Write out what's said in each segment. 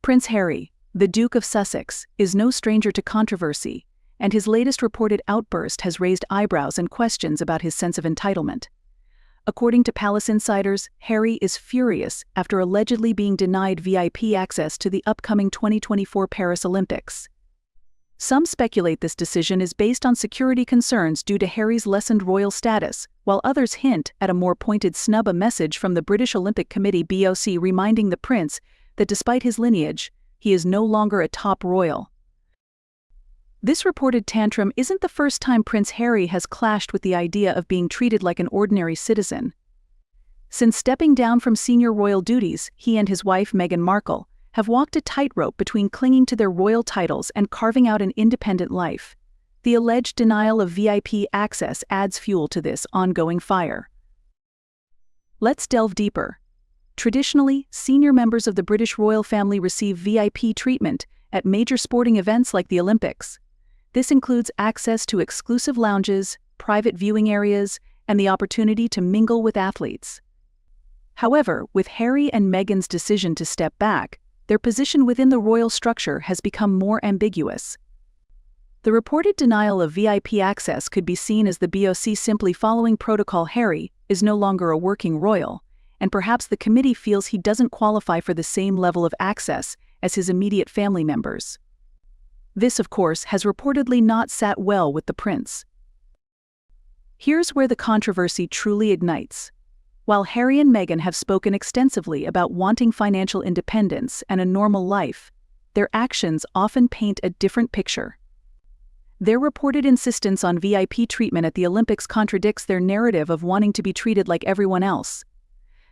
Prince Harry, the Duke of Sussex, is no stranger to controversy, and his latest reported outburst has raised eyebrows and questions about his sense of entitlement. According to palace insiders, Harry is furious after allegedly being denied VIP access to the upcoming 2024 Paris Olympics. Some speculate this decision is based on security concerns due to Harry's lessened royal status, while others hint at a more pointed snub, a message from the British Olympic Committee (BOC) reminding the prince that despite his lineage, he is no longer a top royal. This reported tantrum isn't the first time Prince Harry has clashed with the idea of being treated like an ordinary citizen. Since stepping down from senior royal duties, he and his wife Meghan Markle have walked a tightrope between clinging to their royal titles and carving out an independent life. The alleged denial of VIP access adds fuel to this ongoing fire. Let's delve deeper. Traditionally, senior members of the British royal family receive VIP treatment at major sporting events like the Olympics. This includes access to exclusive lounges, private viewing areas, and the opportunity to mingle with athletes. However, with Harry and Meghan's decision to step back, their position within the royal structure has become more ambiguous. The reported denial of VIP access could be seen as the BOC simply following protocol. Harry is no longer a working royal, and perhaps the committee feels he doesn't qualify for the same level of access as his immediate family members. This, of course, has reportedly not sat well with the prince. Here's where the controversy truly ignites. While Harry and Meghan have spoken extensively about wanting financial independence and a normal life, their actions often paint a different picture. Their reported insistence on VIP treatment at the Olympics contradicts their narrative of wanting to be treated like everyone else.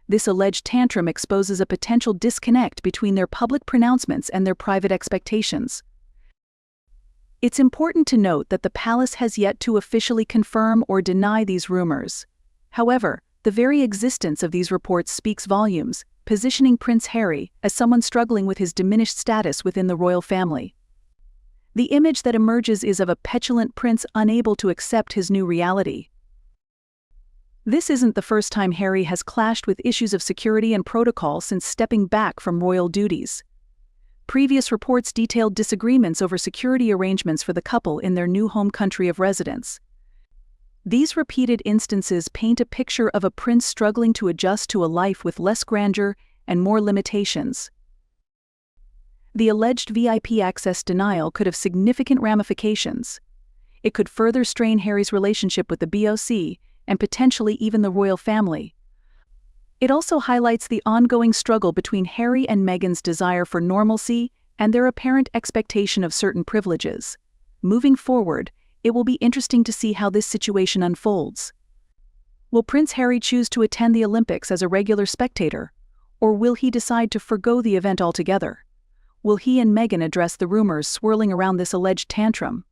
This alleged tantrum exposes a potential disconnect between their public pronouncements and their private expectations. It's important to note that the palace has yet to officially confirm or deny these rumors. However, the very existence of these reports speaks volumes, positioning Prince Harry as someone struggling with his diminished status within the royal family. The image that emerges is of a petulant prince unable to accept his new reality. This isn't the first time Harry has clashed with issues of security and protocol since stepping back from royal duties. Previous reports detailed disagreements over security arrangements for the couple in their new home country of residence. These repeated instances paint a picture of a prince struggling to adjust to a life with less grandeur and more limitations. The alleged VIP access denial could have significant ramifications. It could further strain Harry's relationship with the BOC and potentially even the royal family. It also highlights the ongoing struggle between Harry and Meghan's desire for normalcy and their apparent expectation of certain privileges. Moving forward, it will be interesting to see how this situation unfolds. Will Prince Harry choose to attend the Olympics as a regular spectator, or will he decide to forgo the event altogether? Will he and Meghan address the rumors swirling around this alleged tantrum?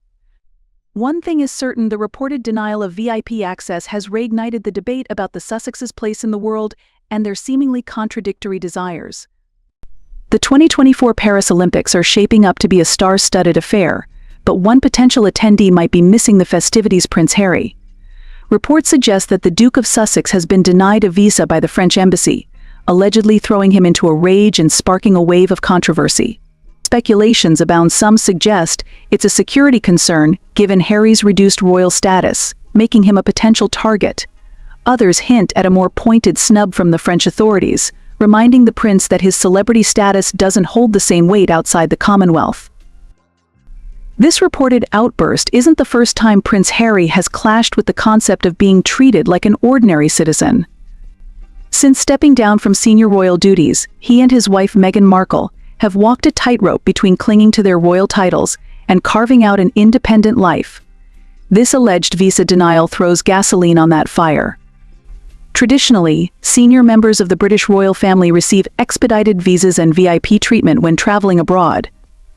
One thing is certain: the reported denial of VIP access has reignited the debate about the Sussexes' place in the world and their seemingly contradictory desires. The 2024 Paris Olympics are shaping up to be a star-studded affair, but one potential attendee might be missing the festivities: Prince Harry. Reports suggest that the Duke of Sussex has been denied a visa by the French embassy, allegedly throwing him into a rage and sparking a wave of controversy. Speculations abound. Some suggest it's a security concern given Harry's reduced royal status, making him a potential target. Others hint at a more pointed snub from the French authorities, reminding the prince that his celebrity status doesn't hold the same weight outside the Commonwealth. This reported outburst isn't the first time Prince Harry has clashed with the concept of being treated like an ordinary citizen. Since stepping down from senior royal duties, he and his wife Meghan Markle have walked a tightrope between clinging to their royal titles and carving out an independent life. This alleged visa denial throws gasoline on that fire. Traditionally, senior members of the British royal family receive expedited visas and VIP treatment when traveling abroad.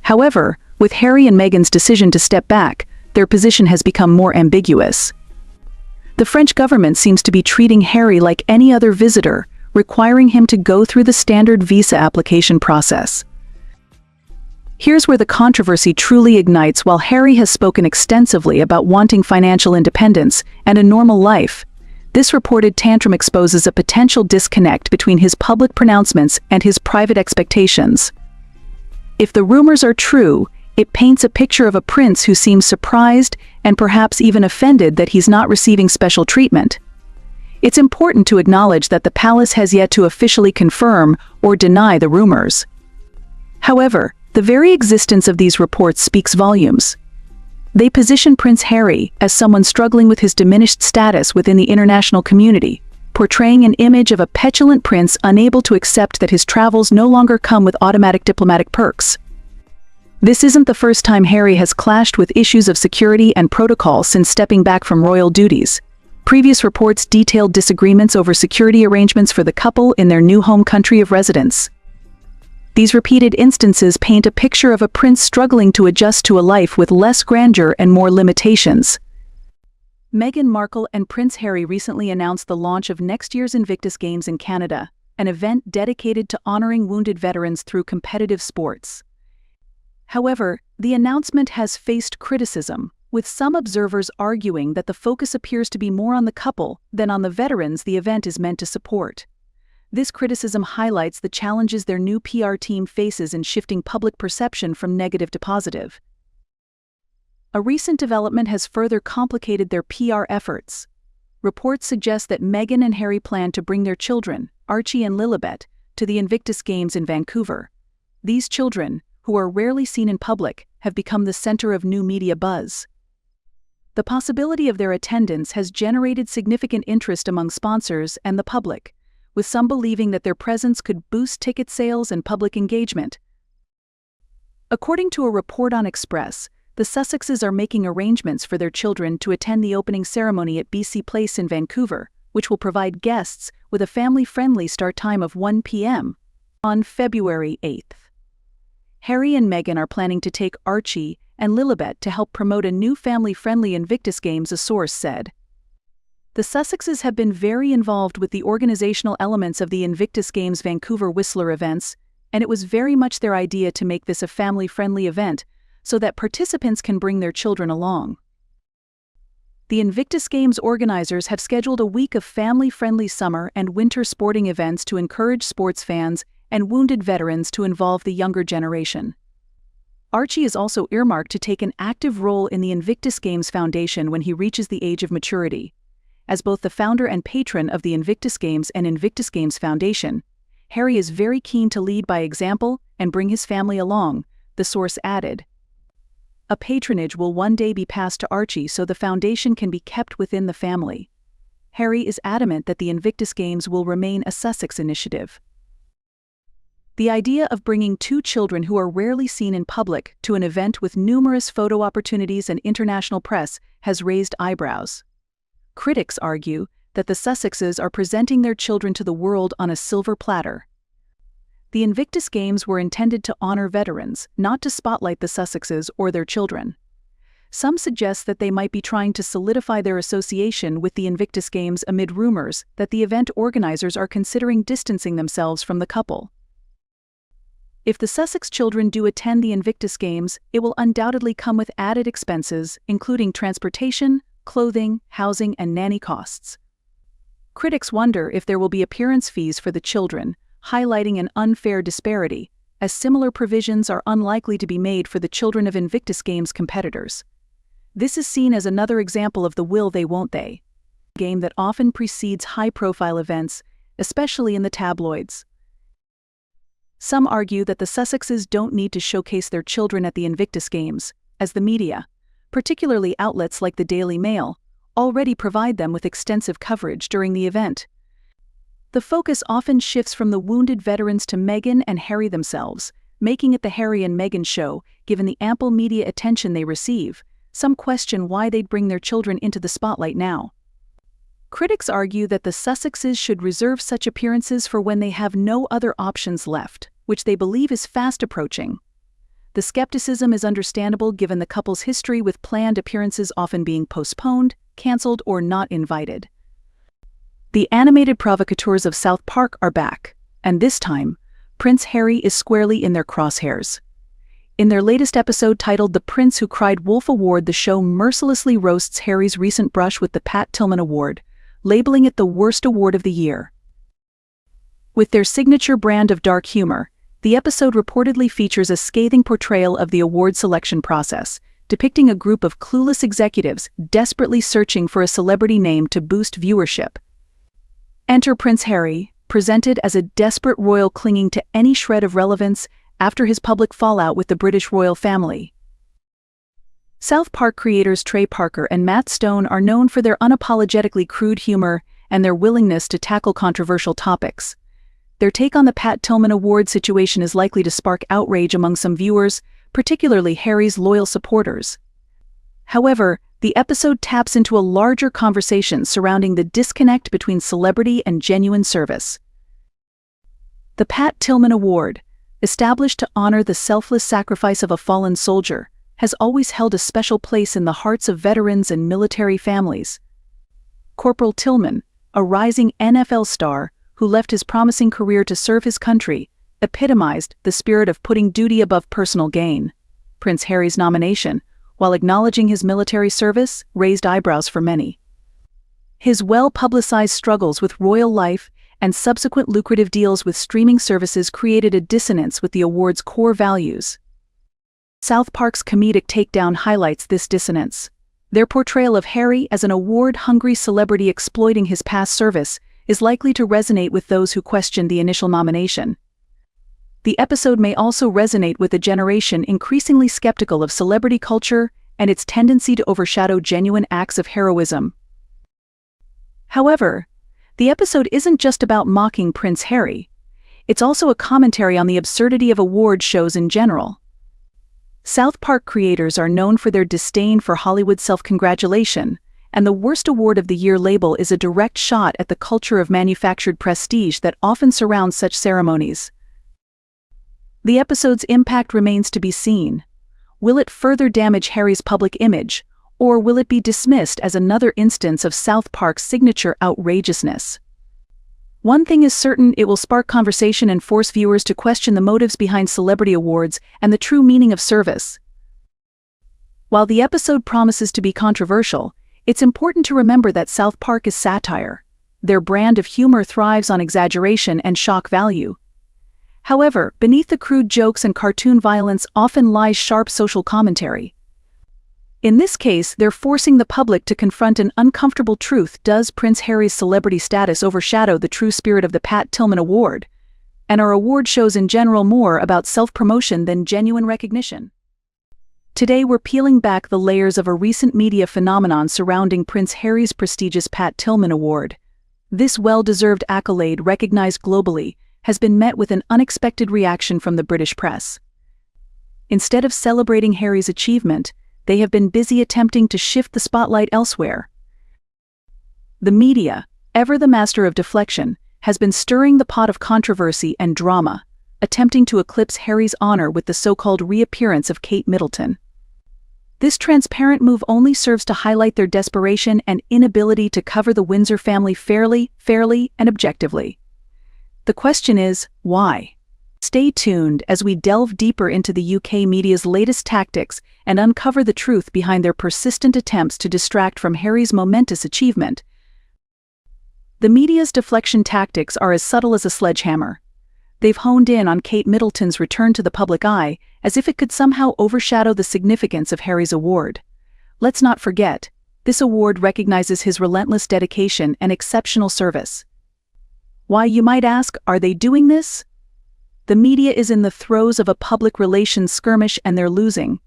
However, with Harry and Meghan's decision to step back, their position has become more ambiguous. The French government seems to be treating Harry like any other visitor, requiring him to go through the standard visa application process. Here's where the controversy truly ignites. While Harry has spoken extensively about wanting financial independence and a normal life, this reported tantrum exposes a potential disconnect between his public pronouncements and his private expectations. If the rumors are true, it paints a picture of a prince who seems surprised and perhaps even offended that he's not receiving special treatment. It's important to acknowledge that the palace has yet to officially confirm or deny the rumors. However, the very existence of these reports speaks volumes. They position Prince Harry as someone struggling with his diminished status within the international community, portraying an image of a petulant prince unable to accept that his travels no longer come with automatic diplomatic perks. This isn't the first time Harry has clashed with issues of security and protocol since stepping back from royal duties. Previous reports detailed disagreements over security arrangements for the couple in their new home country of residence. These repeated instances paint a picture of a prince struggling to adjust to a life with less grandeur and more limitations. Meghan Markle and Prince Harry recently announced the launch of next year's Invictus Games in Canada, an event dedicated to honoring wounded veterans through competitive sports. However, the announcement has faced criticism, with some observers arguing that the focus appears to be more on the couple than on the veterans the event is meant to support. This criticism highlights the challenges their new PR team faces in shifting public perception from negative to positive. A recent development has further complicated their PR efforts. Reports suggest that Meghan and Harry plan to bring their children, Archie and Lilibet, to the Invictus Games in Vancouver. These children, who are rarely seen in public, have become the center of new media buzz. The possibility of their attendance has generated significant interest among sponsors and the public, with some believing that their presence could boost ticket sales and public engagement. According to a report on Express, the Sussexes are making arrangements for their children to attend the opening ceremony at BC Place in Vancouver, which will provide guests with a family-friendly start time of 1 p.m. on February 8th. Harry and Meghan are planning to take Archie and Lilibet to help promote a new family-friendly Invictus Games, a source said. The Sussexes have been very involved with the organizational elements of the Invictus Games Vancouver Whistler events, and it was very much their idea to make this a family-friendly event so that participants can bring their children along. The Invictus Games organizers have scheduled a week of family-friendly summer and winter sporting events to encourage sports fans and wounded veterans to involve the younger generation. Archie is also earmarked to take an active role in the Invictus Games Foundation when he reaches the age of maturity. As both the founder and patron of the Invictus Games and Invictus Games Foundation, Harry is very keen to lead by example and bring his family along, the source added. A patronage will one day be passed to Archie so the foundation can be kept within the family. Harry is adamant that the Invictus Games will remain a Sussex initiative. The idea of bringing two children who are rarely seen in public to an event with numerous photo opportunities and international press has raised eyebrows. Critics argue that the Sussexes are presenting their children to the world on a silver platter. The Invictus Games were intended to honor veterans, not to spotlight the Sussexes or their children. Some suggest that they might be trying to solidify their association with the Invictus Games amid rumors that the event organizers are considering distancing themselves from the couple. If the Sussex children do attend the Invictus Games, it will undoubtedly come with added expenses, including transportation, clothing, housing, and nanny costs. Critics wonder if there will be appearance fees for the children, highlighting an unfair disparity, as similar provisions are unlikely to be made for the children of Invictus Games competitors. This is seen as another example of the will they won't they game that often precedes high-profile events, especially in the tabloids. Some argue that the Sussexes don't need to showcase their children at the Invictus Games, as the media, particularly outlets like the Daily Mail, already provide them with extensive coverage during the event. The focus often shifts from the wounded veterans to Meghan and Harry themselves, making it the Harry and Meghan show, given the ample media attention they receive. Some question why they'd bring their children into the spotlight now. Critics argue that the Sussexes should reserve such appearances for when they have no other options left, which they believe is fast approaching. The skepticism is understandable given the couple's history with planned appearances often being postponed, cancelled, or not invited. The animated provocateurs of South Park are back, and this time, Prince Harry is squarely in their crosshairs. In their latest episode titled The Prince Who Cried Wolf Award, the show mercilessly roasts Harry's recent brush with the Pat Tillman Award, labeling it the worst award of the year. With their signature brand of dark humor, The episode reportedly features a scathing portrayal of the award selection process, depicting a group of clueless executives desperately searching for a celebrity name to boost viewership. Enter Prince Harry, presented as a desperate royal clinging to any shred of relevance after his public fallout with the British royal family. South Park creators Trey Parker and Matt Stone are known for their unapologetically crude humor and their willingness to tackle controversial topics. Their take on the Pat Tillman Award situation is likely to spark outrage among some viewers, particularly Harry's loyal supporters. However, the episode taps into a larger conversation surrounding the disconnect between celebrity and genuine service. The Pat Tillman Award, established to honor the selfless sacrifice of a fallen soldier, has always held a special place in the hearts of veterans and military families. Corporal Tillman, a rising NFL star who left his promising career to serve his country, epitomized the spirit of putting duty above personal gain. Prince Harry's nomination, while acknowledging his military service, raised eyebrows for many. His well-publicized struggles with royal life and subsequent lucrative deals with streaming services created a dissonance with the award's core values. South Park's comedic takedown highlights this dissonance. Their portrayal of Harry as an award-hungry celebrity exploiting his past service is likely to resonate with those who questioned the initial nomination. The episode may also resonate with a generation increasingly skeptical of celebrity culture and its tendency to overshadow genuine acts of heroism. However, the episode isn't just about mocking Prince Harry. It's also a commentary on the absurdity of award shows in general. South Park creators are known for their disdain for Hollywood self-congratulation, and the Worst Award of the Year label is a direct shot at the culture of manufactured prestige that often surrounds such ceremonies. The episode's impact remains to be seen. Will it further damage Harry's public image, or will it be dismissed as another instance of South Park's signature outrageousness? One thing is certain: it will spark conversation and force viewers to question the motives behind celebrity awards and the true meaning of service. While the episode promises to be controversial, it's important to remember that South Park is satire. Their brand of humor thrives on exaggeration and shock value. However, beneath the crude jokes and cartoon violence often lies sharp social commentary. In this case, they're forcing the public to confront an uncomfortable truth: does Prince Harry's celebrity status overshadow the true spirit of the Pat Tillman Award? And are award shows in general more about self-promotion than genuine recognition? Today we're peeling back the layers of a recent media phenomenon surrounding Prince Harry's prestigious Pat Tillman Award. This well-deserved accolade, recognized globally, has been met with an unexpected reaction from the British press. Instead of celebrating Harry's achievement, they have been busy attempting to shift the spotlight elsewhere. The media, ever the master of deflection, has been stirring the pot of controversy and drama, attempting to eclipse Harry's honor with the so-called reappearance of Kate Middleton. This transparent move only serves to highlight their desperation and inability to cover the Windsor family fairly, and objectively. The question is, why? Stay tuned as we delve deeper into the UK media's latest tactics and uncover the truth behind their persistent attempts to distract from Harry's momentous achievement. The media's deflection tactics are as subtle as a sledgehammer. They've honed in on Kate Middleton's return to the public eye, as if it could somehow overshadow the significance of Harry's award. Let's not forget, this award recognizes his relentless dedication and exceptional service. Why, you might ask, are they doing this? The media is in the throes of a public relations skirmish and they're losing.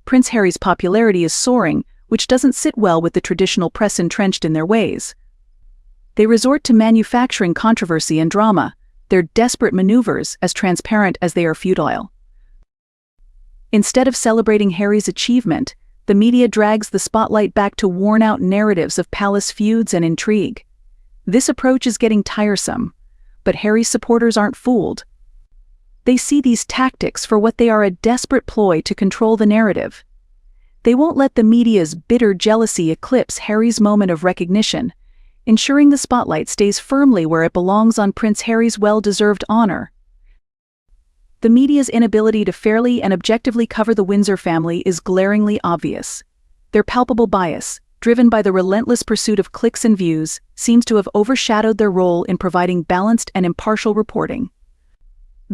Prince Harry's popularity is soaring, which doesn't sit well with the traditional press entrenched in their ways. They resort to manufacturing controversy and drama, their desperate maneuvers as transparent as they are futile. Instead of celebrating Harry's achievement, the media drags the spotlight back to worn-out narratives of palace feuds and intrigue. This approach is getting tiresome, but Harry's supporters aren't fooled. They see these tactics for what they are: a desperate ploy to control the narrative. They won't let the media's bitter jealousy eclipse Harry's moment of recognition, ensuring the spotlight stays firmly where it belongs on Prince Harry's well-deserved honor. The media's inability to fairly and objectively cover the Windsor family is glaringly obvious. Their palpable bias, driven by the relentless pursuit of clicks and views, seems to have overshadowed their role in providing balanced and impartial reporting.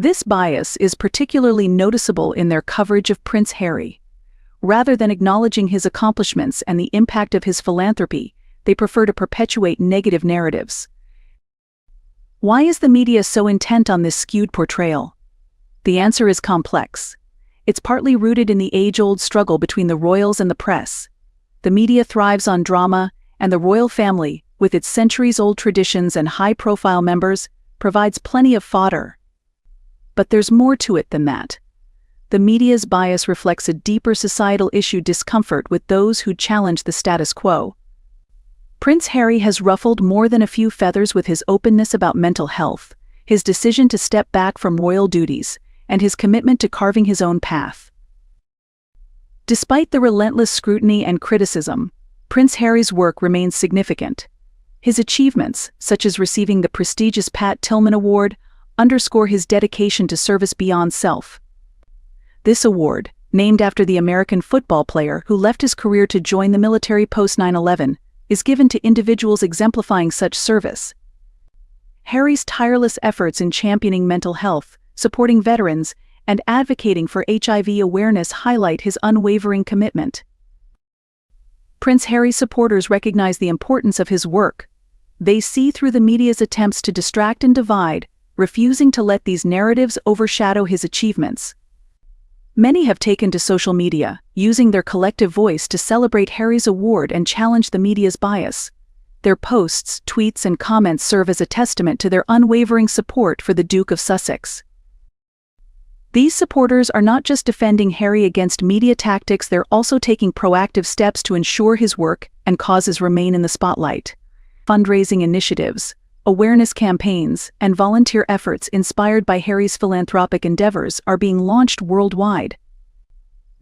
This bias is particularly noticeable in their coverage of Prince Harry. Rather than acknowledging his accomplishments and the impact of his philanthropy, they prefer to perpetuate negative narratives. Why is the media so intent on this skewed portrayal? The answer is complex. It's partly rooted in the age-old struggle between the royals and the press. The media thrives on drama, and the royal family, with its centuries-old traditions and high-profile members, provides plenty of fodder. But there's more to it than that. The media's bias reflects a deeper societal issue: discomfort with those who challenge the status quo. Prince Harry has ruffled more than a few feathers with his openness about mental health, his decision to step back from royal duties, and his commitment to carving his own path. Despite the relentless scrutiny and criticism, Prince Harry's work remains significant. His achievements, such as receiving the prestigious Pat Tillman Award, underscore his dedication to service beyond self. This award, named after the American football player who left his career to join the military post 9/11, is given to individuals exemplifying such service. Harry's tireless efforts in championing mental health, supporting veterans, and advocating for HIV awareness highlight his unwavering commitment. Prince Harry's supporters recognize the importance of his work. They see through the media's attempts to distract and divide, refusing to let these narratives overshadow his achievements. Many have taken to social media, using their collective voice to celebrate Harry's award and challenge the media's bias. Their posts, tweets, and comments serve as a testament to their unwavering support for the Duke of Sussex. These supporters are not just defending Harry against media tactics, they're also taking proactive steps to ensure his work and causes remain in the spotlight. Fundraising initiatives, awareness campaigns, and volunteer efforts inspired by Harry's philanthropic endeavors are being launched worldwide.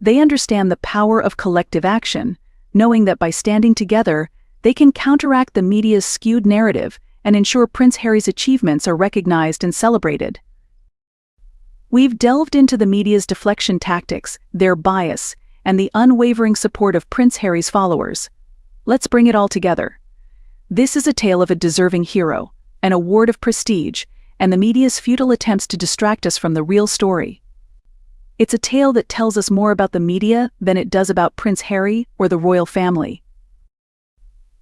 They understand the power of collective action, knowing that by standing together, they can counteract the media's skewed narrative and ensure Prince Harry's achievements are recognized and celebrated. We've delved into the media's deflection tactics, their bias, and the unwavering support of Prince Harry's followers. Let's bring it all together. This is a tale of a deserving hero, an award of prestige, and the media's futile attempts to distract us from the real story. It's a tale that tells us more about the media than it does about Prince Harry or the royal family.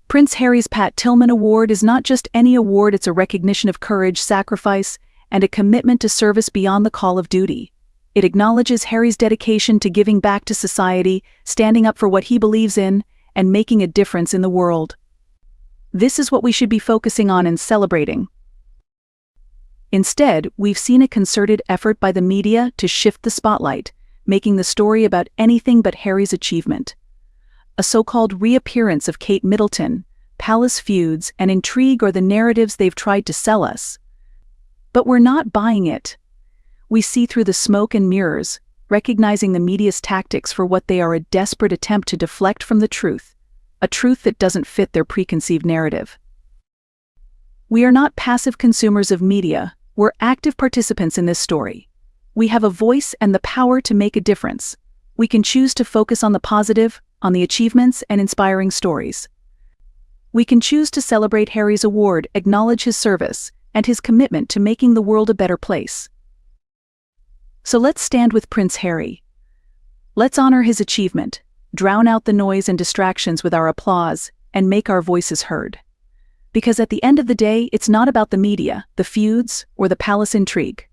Prince Harry's Pat Tillman Award is not just any award, it's a recognition of courage, sacrifice, and a commitment to service beyond the call of duty. It acknowledges Harry's dedication to giving back to society, standing up for what he believes in, and making a difference in the world. This is what we should be focusing on and celebrating. Instead, we've seen a concerted effort by the media to shift the spotlight, making the story about anything but Harry's achievement. A so-called reappearance of Kate Middleton, palace feuds, and intrigue are the narratives they've tried to sell us. But we're not buying it. We see through the smoke and mirrors, recognizing the media's tactics for what they are: a desperate attempt to deflect from the truth, a truth that doesn't fit their preconceived narrative. We are not passive consumers of media, we're active participants in this story. We have a voice and the power to make a difference. We can choose to focus on the positive, on the achievements and inspiring stories. We can choose to celebrate Harry's award, acknowledge his service, and his commitment to making the world a better place. So let's stand with Prince Harry. Let's honor his achievement, drown out the noise and distractions with our applause, and make our voices heard. Because at the end of the day, it's not about the media, the feuds, or the palace intrigue.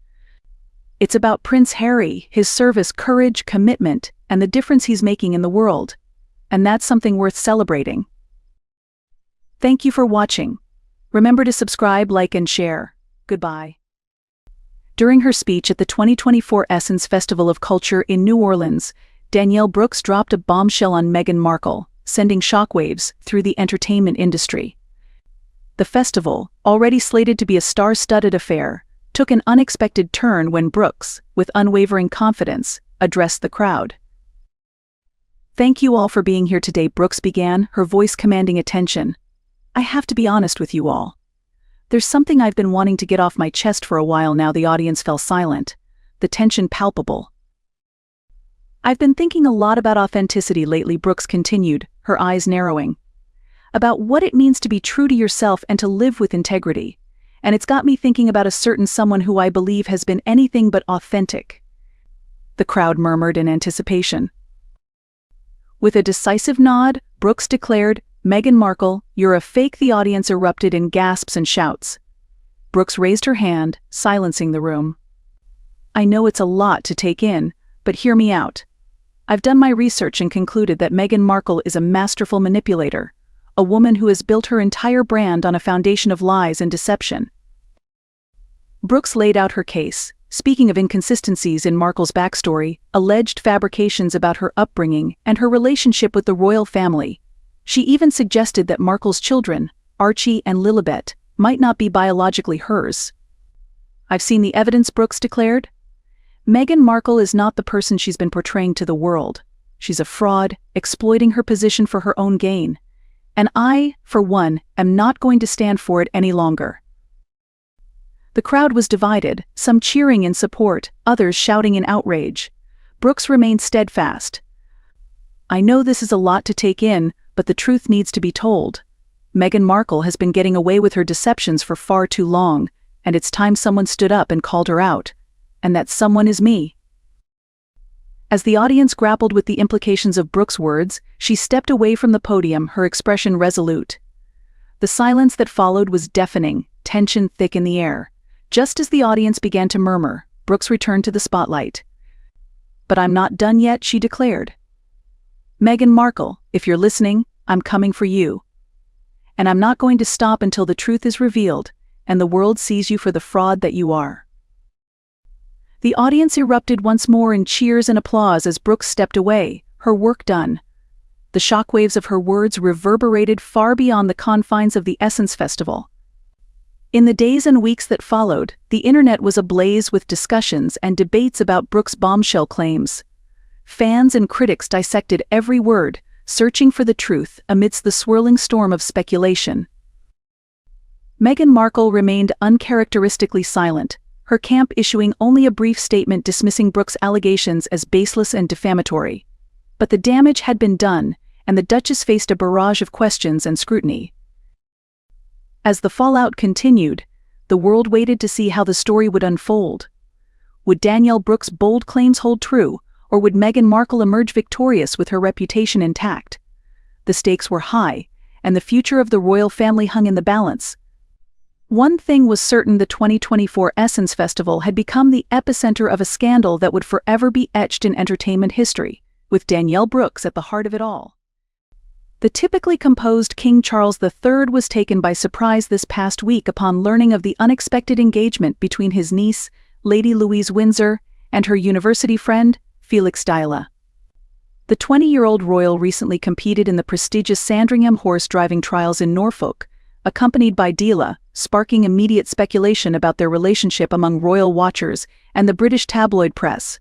It's about Prince Harry, his service, courage, commitment, and the difference he's making in the world. And that's something worth celebrating. Thank you for watching. Remember to subscribe, like, and share. Goodbye. During her speech at the 2024 Essence Festival of Culture in New Orleans, Danielle Brooks dropped a bombshell on Meghan Markle, sending shockwaves through the entertainment industry. The festival, already slated to be a star-studded affair, took an unexpected turn when Brooks, with unwavering confidence, addressed the crowd. "Thank you all for being here today," Brooks began, her voice commanding attention. "I have to be honest with you all. There's something I've been wanting to get off my chest for a while now." The audience fell silent, the tension palpable. "I've been thinking a lot about authenticity lately," Brooks continued, her eyes narrowing. "About what it means to be true to yourself and to live with integrity. and it's got me thinking about a certain someone who I believe has been anything but authentic." The crowd murmured in anticipation. With a decisive nod, Brooks declared, "Meghan Markle, you're a fake." The audience erupted in gasps and shouts. Brooks raised her hand, silencing the room. "I know it's a lot to take in, but hear me out. I've done my research and concluded that Meghan Markle is a masterful manipulator, a woman who has built her entire brand on a foundation of lies and deception." Brooks laid out her case, speaking of inconsistencies in Markle's backstory, alleged fabrications about her upbringing, and her relationship with the royal family. She even suggested that Markle's children, Archie and Lilibet, might not be biologically hers. "I've seen the evidence," Brooks declared. "Meghan Markle is not the person she's been portraying to the world. She's a fraud, exploiting her position for her own gain. And I, for one, am not going to stand for it any longer." The crowd was divided, some cheering in support, others shouting in outrage. Brooks remained steadfast. "I know this is a lot to take in, but the truth needs to be told. Meghan Markle has been getting away with her deceptions for far too long, and it's time someone stood up and called her out. And that someone is me." As the audience grappled with the implications of Brooks' words, she stepped away from the podium, her expression resolute. The silence that followed was deafening, tension thick in the air. Just as the audience began to murmur, Brooks returned to the spotlight. "But I'm not done yet," she declared. "Meghan Markle, if you're listening, I'm coming for you. And I'm not going to stop until the truth is revealed, and the world sees you for the fraud that you are." The audience erupted once more in cheers and applause as Brooks stepped away, her work done. The shockwaves of her words reverberated far beyond the confines of the Essence Festival. In the days and weeks that followed, the internet was ablaze with discussions and debates about Brooks' bombshell claims. Fans and critics dissected every word, searching for the truth amidst the swirling storm of speculation. Meghan Markle remained uncharacteristically silent, her camp issuing only a brief statement dismissing Brooks' allegations as baseless and defamatory. But the damage had been done, and the Duchess faced a barrage of questions and scrutiny. As the fallout continued, the world waited to see how the story would unfold. Would Danielle Brooks' bold claims hold true, or would Meghan Markle emerge victorious with her reputation intact? The stakes were high, and the future of the royal family hung in the balance. One thing was certain: the 2024 Essence Festival had become the epicenter of a scandal that would forever be etched in entertainment history, with Danielle Brooks at the heart of it all. The typically composed King Charles III was taken by surprise this past week upon learning of the unexpected engagement between his niece, Lady Louise Windsor, and her university friend, Felix Diala. The 20-year-old royal recently competed in the prestigious Sandringham horse driving trials in Norfolk, accompanied by Diala, sparking immediate speculation about their relationship among royal watchers and the British tabloid press.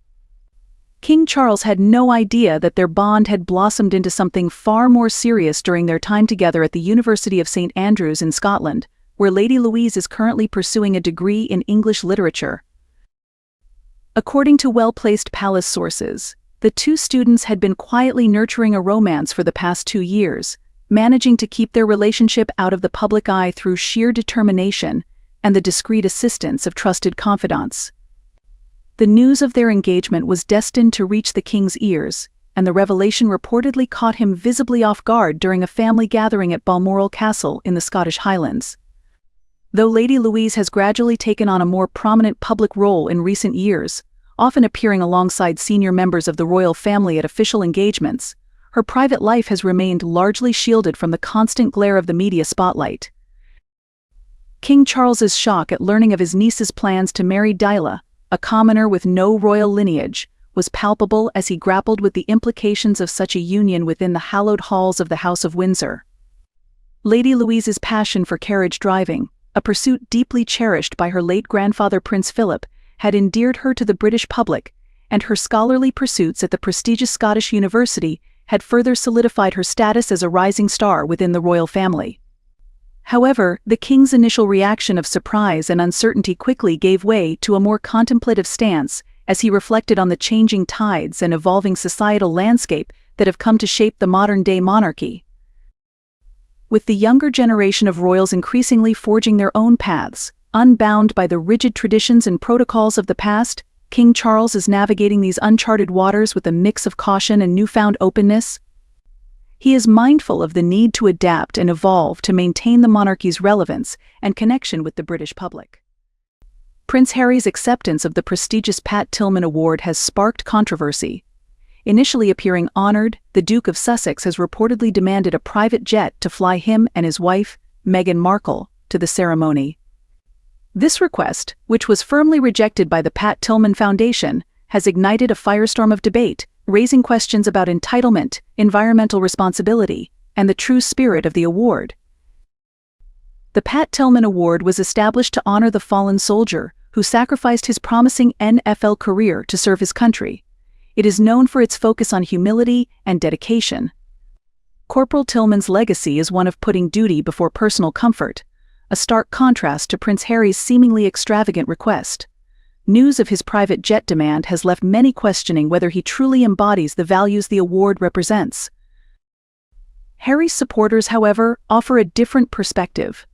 King Charles had no idea that their bond had blossomed into something far more serious during their time together at the University of St Andrews in Scotland, where Lady Louise is currently pursuing a degree in English literature. According to well-placed palace sources, the two students had been quietly nurturing a romance for the past 2 years, managing to keep their relationship out of the public eye through sheer determination and the discreet assistance of trusted confidants. The news of their engagement was destined to reach the king's ears, and the revelation reportedly caught him visibly off guard during a family gathering at Balmoral Castle in the Scottish Highlands. Though Lady Louise has gradually taken on a more prominent public role in recent years, often appearing alongside senior members of the royal family at official engagements, her private life has remained largely shielded from the constant glare of the media spotlight. King Charles's shock at learning of his niece's plans to marry Diala, a commoner with no royal lineage, was palpable as he grappled with the implications of such a union within the hallowed halls of the House of Windsor. Lady Louise's passion for carriage driving, a pursuit deeply cherished by her late grandfather Prince Philip, had endeared her to the British public, and her scholarly pursuits at the prestigious Scottish University had further solidified her status as a rising star within the royal family. However, the king's initial reaction of surprise and uncertainty quickly gave way to a more contemplative stance as he reflected on the changing tides and evolving societal landscape that have come to shape the modern-day monarchy. With the younger generation of royals increasingly forging their own paths, Unbound by the rigid traditions and protocols of the past, King Charles is navigating these uncharted waters with a mix of caution and newfound openness. He is mindful of the need to adapt and evolve to maintain the monarchy's relevance and connection with the British public. Prince Harry's acceptance of the prestigious Pat Tillman Award has sparked controversy. Initially appearing honored, the Duke of Sussex has reportedly demanded a private jet to fly him and his wife, Meghan Markle, to the ceremony. This request, which was firmly rejected by the Pat Tillman Foundation, has ignited a firestorm of debate, raising questions about entitlement, environmental responsibility, and the true spirit of the award. The Pat Tillman Award was established to honor the fallen soldier who sacrificed his promising NFL career to serve his country. It is known for its focus on humility and dedication. Corporal Tillman's legacy is one of putting duty before personal comfort, a stark contrast to Prince Harry's seemingly extravagant request. News of his private jet demand has left many questioning whether he truly embodies the values the award represents. Harry's supporters, however, offer a different perspective.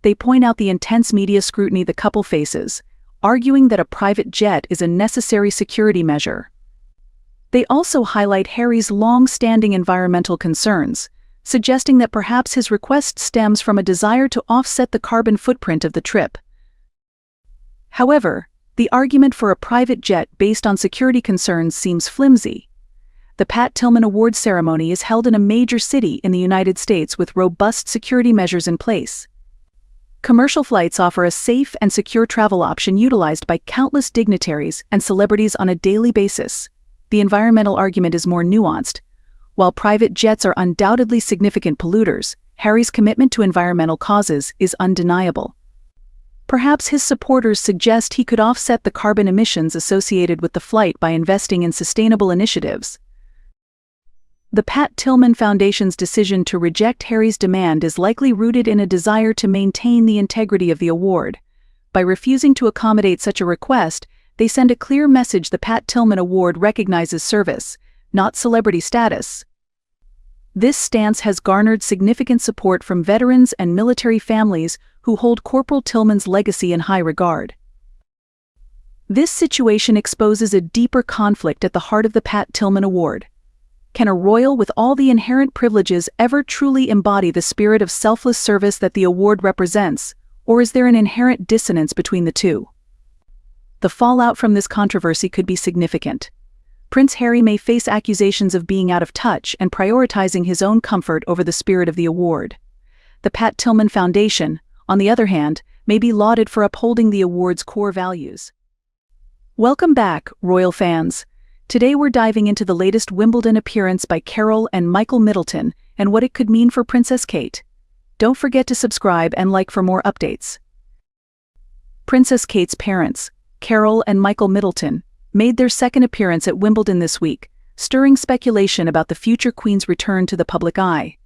They point out the intense media scrutiny the couple faces, arguing that a private jet is a necessary security measure. They also highlight Harry's long-standing environmental concerns, suggesting that perhaps his request stems from a desire to offset the carbon footprint of the trip. However, the argument for a private jet based on security concerns seems flimsy. The Pat Tillman Award ceremony is held in a major city in the United States with robust security measures in place. Commercial flights offer a safe and secure travel option utilized by countless dignitaries and celebrities on a daily basis. The environmental argument is more nuanced. While private jets are undoubtedly significant polluters, Harry's commitment to environmental causes is undeniable. Perhaps his supporters suggest he could offset the carbon emissions associated with the flight by investing in sustainable initiatives. The Pat Tillman Foundation's decision to reject Harry's demand is likely rooted in a desire to maintain the integrity of the award. By refusing to accommodate such a request, they send a clear message: the Pat Tillman Award recognizes service, not celebrity status. This stance has garnered significant support from veterans and military families who hold Corporal Tillman's legacy in high regard. This situation exposes a deeper conflict at the heart of the Pat Tillman Award. Can a royal with all the inherent privileges ever truly embody the spirit of selfless service that the award represents, or is there an inherent dissonance between the two? The fallout from this controversy could be significant. Prince Harry may face accusations of being out of touch and prioritizing his own comfort over the spirit of the award. The Pat Tillman Foundation, on the other hand, may be lauded for upholding the award's core values. Welcome back, royal fans. Today we're diving into the latest Wimbledon appearance by Carol and Michael Middleton and what it could mean for Princess Kate. Don't forget to subscribe and like for more updates. Princess Kate's parents, Carol and Michael Middleton, made their second appearance at Wimbledon this week, stirring speculation about the future Queen's return to the public eye.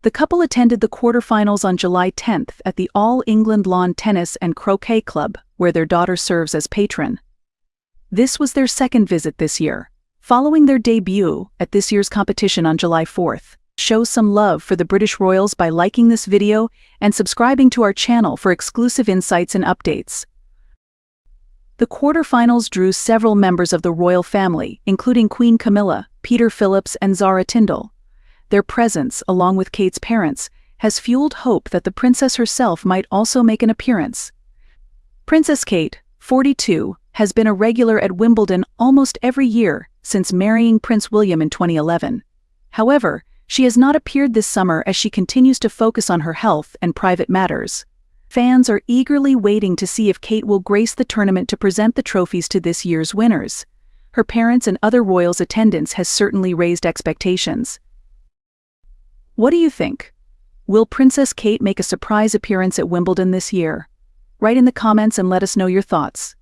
The couple attended the quarterfinals on July 10th at the All England Lawn Tennis and Croquet Club, where their daughter serves as patron. This was their second visit this year, following their debut at this year's competition on July 4th. Show some love for the British royals by liking this video and subscribing to our channel for exclusive insights and updates. The quarterfinals drew several members of the royal family, including Queen Camilla, Peter Phillips, and Zara Tindall. Their presence, along with Kate's parents, has fueled hope that the princess herself might also make an appearance. Princess Kate, 42, has been a regular at Wimbledon almost every year since marrying Prince William in 2011. However, she has not appeared this summer as she continues to focus on her health and private matters. Fans are eagerly waiting to see if Kate will grace the tournament to present the trophies to this year's winners. Her parents' and other royals' attendance has certainly raised expectations. What do you think? Will Princess Kate make a surprise appearance at Wimbledon this year? Write in the comments and let us know your thoughts.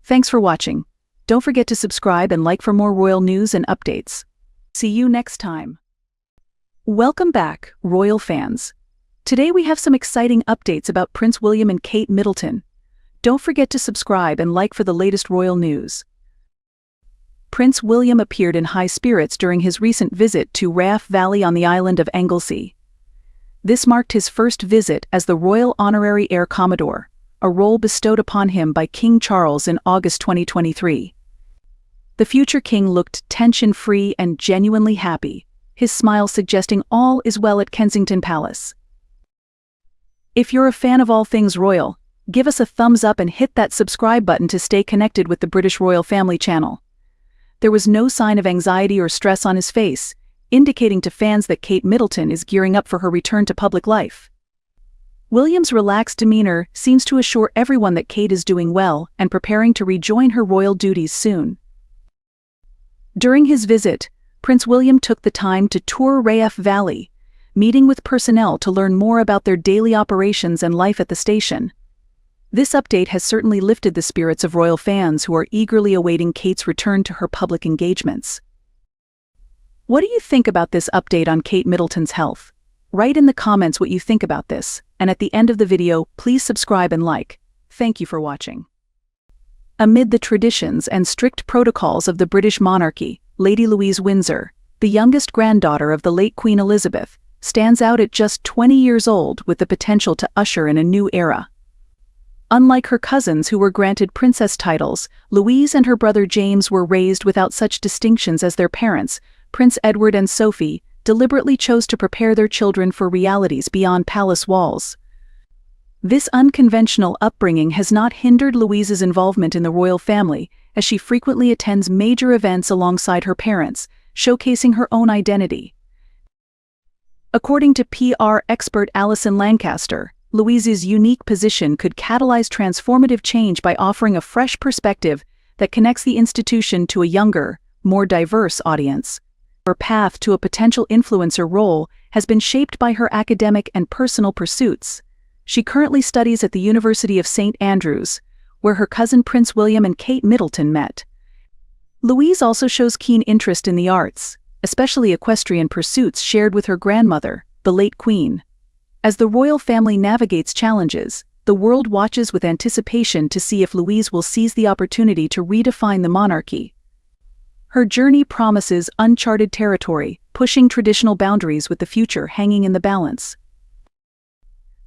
Thanks for watching. Don't forget to subscribe and like for more royal news and updates. See you next time. Welcome back, royal fans. Today we have some exciting updates about Prince William and Kate Middleton. Don't forget to subscribe and like for the latest royal news. Prince William appeared in high spirits during his recent visit to Raff Valley on the island of Anglesey. This marked his first visit as the Royal Honorary Air Commodore, a role bestowed upon him by King Charles in August 2023. The future king looked tension-free and genuinely happy, his smile suggesting all is well at Kensington Palace. If you're a fan of all things royal, give us a thumbs up and hit that subscribe button to stay connected with the British royal family channel. There was no sign of anxiety or stress on his face, indicating to fans that Kate Middleton is gearing up for her return to public life. William's relaxed demeanor seems to assure everyone that Kate is doing well and preparing to rejoin her royal duties soon. During his visit, Prince William took the time to tour Raff Valley, meeting with personnel to learn more about their daily operations and life at the station. This update has certainly lifted the spirits of royal fans who are eagerly awaiting Kate's return to her public engagements. What do you think about this update on Kate Middleton's health? Write in the comments what you think about this, and at the end of the video, please subscribe and like. Thank you for watching. Amid the traditions and strict protocols of the British monarchy, Lady Louise Windsor, the youngest granddaughter of the late Queen Elizabeth, stands out at just 20 years old with the potential to usher in a new era. Unlike her cousins who were granted princess titles, Louise and her brother James were raised without such distinctions as their parents, Prince Edward and Sophie, deliberately chose to prepare their children for realities beyond palace walls. This unconventional upbringing has not hindered Louise's involvement in the royal family, as she frequently attends major events alongside her parents, showcasing her own identity. According to PR expert Alison Lancaster, Louise's unique position could catalyze transformative change by offering a fresh perspective that connects the institution to a younger, more diverse audience. Her path to a potential influencer role has been shaped by her academic and personal pursuits. She currently studies at the University of St. Andrews, where her cousin Prince William and Kate Middleton met. Louise also shows keen interest in the arts, especially equestrian pursuits shared with her grandmother, the late Queen. As the royal family navigates challenges, the world watches with anticipation to see if Louise will seize the opportunity to redefine the monarchy. Her journey promises uncharted territory, pushing traditional boundaries with the future hanging in the balance.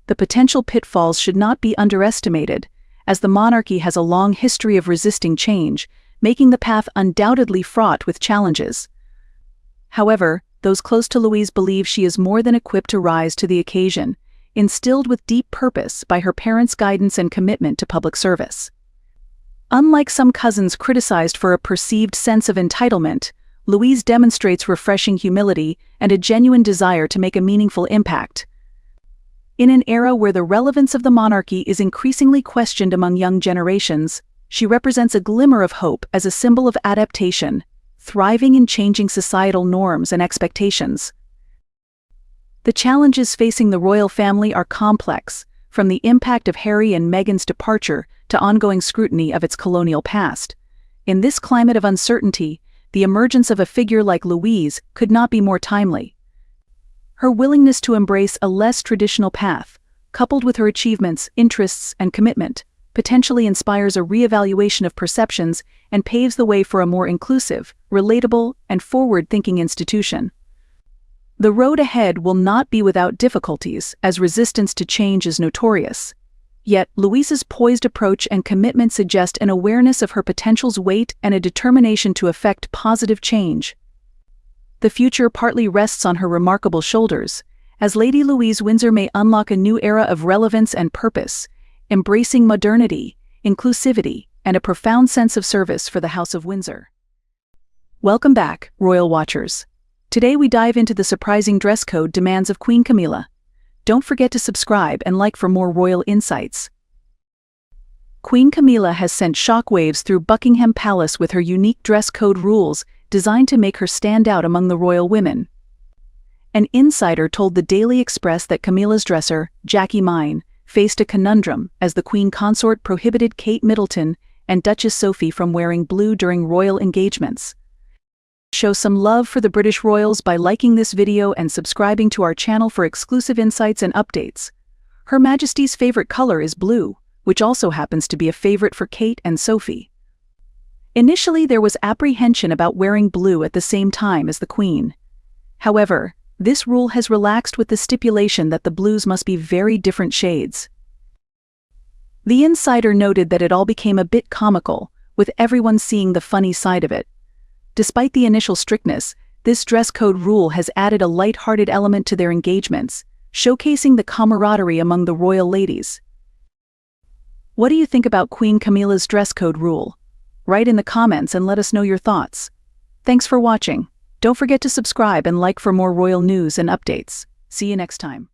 The potential pitfalls should not be underestimated, as the monarchy has a long history of resisting change, making the path undoubtedly fraught with challenges. However, those close to Louise believe she is more than equipped to rise to the occasion, instilled with deep purpose by her parents' guidance and commitment to public service. Unlike some cousins criticized for a perceived sense of entitlement, Louise demonstrates refreshing humility and a genuine desire to make a meaningful impact. In an era where the relevance of the monarchy is increasingly questioned among young generations, she represents a glimmer of hope as a symbol of adaptation, thriving in changing societal norms and expectations. The challenges facing the royal family are complex, from the impact of Harry and Meghan's departure to ongoing scrutiny of its colonial past. In this climate of uncertainty, the emergence of a figure like Louise could not be more timely. Her willingness to embrace a less traditional path, coupled with her achievements, interests, and commitment, potentially inspires a reevaluation of perceptions and paves the way for a more inclusive, relatable, and forward-thinking institution. The road ahead will not be without difficulties, as resistance to change is notorious. Yet, Louise's poised approach and commitment suggest an awareness of her potential's weight and a determination to effect positive change. The future partly rests on her remarkable shoulders, as Lady Louise Windsor may unlock a new era of relevance and purpose, embracing modernity, inclusivity, and a profound sense of service for the House of Windsor. Welcome back, Royal Watchers. Today we dive into the surprising dress code demands of Queen Camilla. Don't forget to subscribe and like for more royal insights. Queen Camilla has sent shockwaves through Buckingham Palace with her unique dress code rules designed to make her stand out among the royal women. An insider told the Daily Express that Camilla's dresser, Jackie Mine, faced a conundrum as the Queen Consort prohibited Kate Middleton and Duchess Sophie from wearing blue during royal engagements. Show some love for the British royals by liking this video and subscribing to our channel for exclusive insights and updates. Her Majesty's favorite color is blue, which also happens to be a favorite for Kate and Sophie. Initially, there was apprehension about wearing blue at the same time as the Queen. However, this rule has relaxed with the stipulation that the blues must be very different shades. The insider noted that it all became a bit comical, with everyone seeing the funny side of it. Despite the initial strictness, this dress code rule has added a light-hearted element to their engagements, showcasing the camaraderie among the royal ladies. What do you think about Queen Camilla's dress code rule? Write in the comments and let us know your thoughts. Thanks for watching. Don't forget to subscribe and like for more royal news and updates. See you next time.